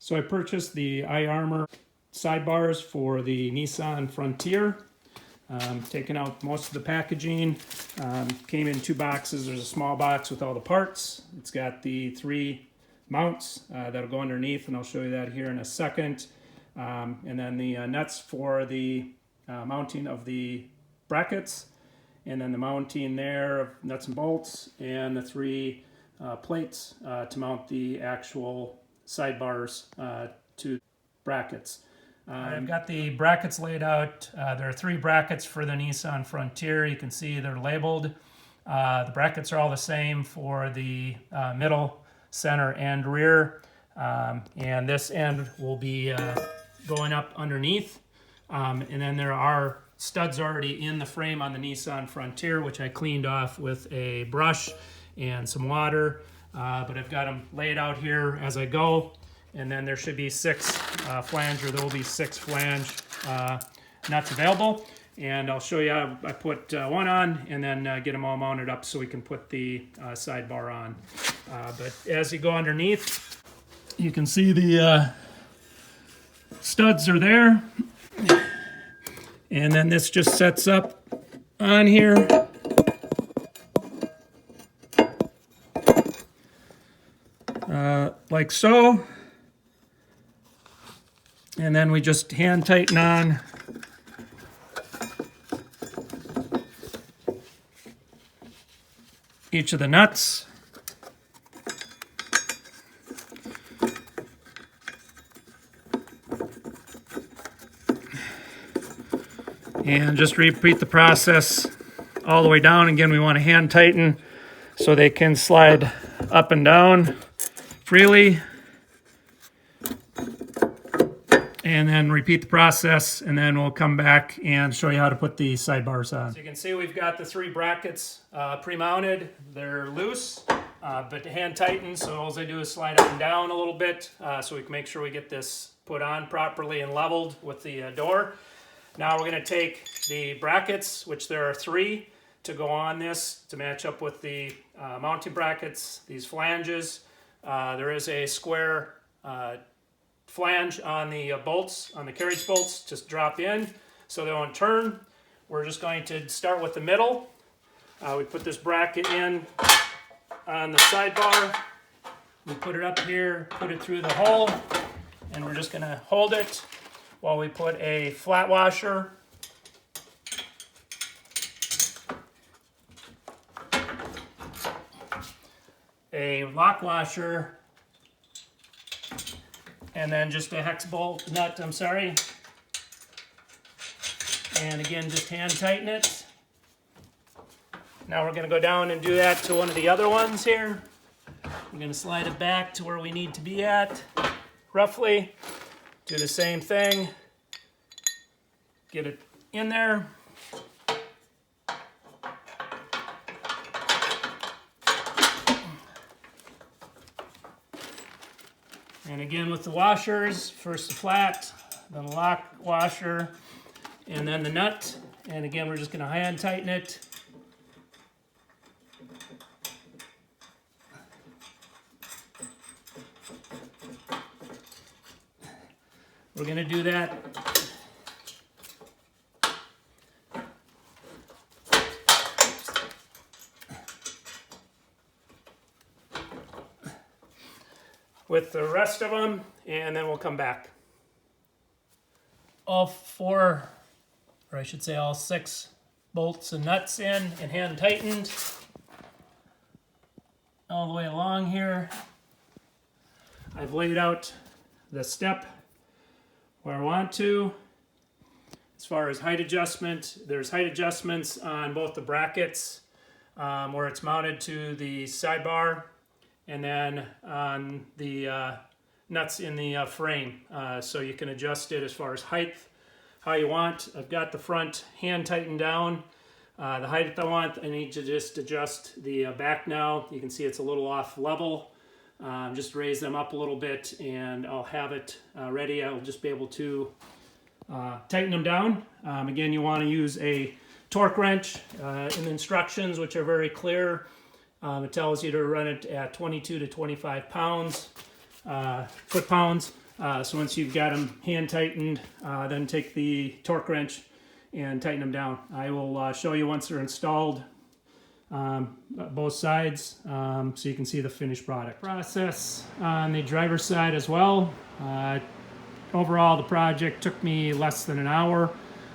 So I purchased the iArmor sidebars for the Nissan Frontier. Taking out most of the packaging. Came in 2 boxes. There's a small box with all the parts. It's got the 3 mounts that'll go underneath, and I'll show you that here in a second. And then the nuts for the mounting of the brackets, and then the mounting there of nuts and bolts, and the 3 plates to mount the actual sidebars to brackets. I've got the brackets laid out. There are 3 brackets for the Nissan Frontier. You can see they're labeled. The brackets are all the same for the middle, center, and rear. And this end will be going up underneath. And then there are studs already in the frame on the Nissan Frontier, which I cleaned off with a brush and some water. But I've got them laid out here as I go. And then there should be 6 flange, or there will be 6 flange nuts available. And I'll show you how I put one on, and then get them all mounted up so we can put the sidebar on. But as you go underneath, you can see the studs are there. And then this just sets up on here. Like so. And then we just hand tighten on each of the nuts. And just repeat the process all the way down. Again, we want to hand tighten so they can slide up and down freely. And then repeat the process, and then we'll come back and show you how to put the sidebars on. So you can see we've got the 3 brackets pre-mounted. They're loose, but hand tightened, so all I do is slide up and down a little bit so we can make sure we get this put on properly and leveled with the door. Now we're going to take the brackets, which there are 3, to go on this to match up with the mounting brackets, these flanges. There is a square flange on the bolts, on the carriage bolts, just drop in so they won't turn. We're just going to start with the middle. We put this bracket in on the sidebar. We put it up here, put it through the hole, and we're just going to hold it while we put a flat washer a lock washer, and then just a hex bolt nut, and again, just hand tighten it. Now we're going to go down and do that to one of the other ones here. We're going to slide it back to where we need to be at, roughly. Do the same thing. Get it in there. And again with the washers, first the flat, then the lock washer, and then the nut. And again, we're just going to hand tighten it. We're going to do that with the rest of them, and then we'll come back. All 4, or I should say all 6 bolts and nuts in and hand tightened all the way along here. I've laid out the step where I want to. As far as height adjustment, there's height adjustments on both the brackets where it's mounted to the sidebar, and then on the nuts in the frame. So you can adjust it as far as height, how you want. I've got the front hand tightened down. The height I want, I need to just adjust the back now. You can see it's a little off level. Just raise them up a little bit, and I'll have it ready. I'll just be able to tighten them down. Again, you want to use a torque wrench in the instructions, which are very clear. It tells you to run it at 22 to 25 pounds, foot-pounds. So once you've got them hand tightened, then take the torque wrench and tighten them down. I will show you once they're installed, both sides, so you can see the finished product. Process on the driver's side as well. Overall, the project took me less than an hour.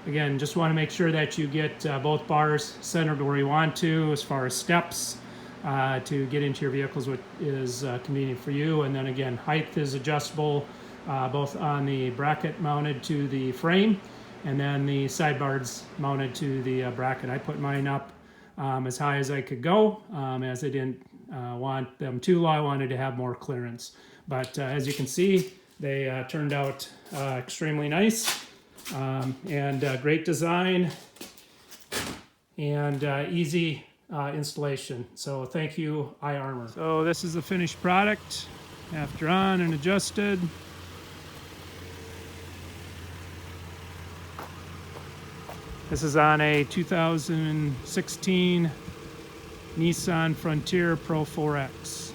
Again, just want to make sure that you get both bars centered where you want to as far as steps to get into your vehicles, which is convenient for you. And then again, height is adjustable both on the bracket mounted to the frame and then the sidebars mounted to the bracket. I put mine up as high as I could go, as I didn't want them too low. I wanted to have more clearance. But as you can see, they turned out extremely nice and great design and easy installation. So thank you, iArmor. So this is the finished product after on and adjusted. This is on a 2016 Nissan Frontier Pro 4X.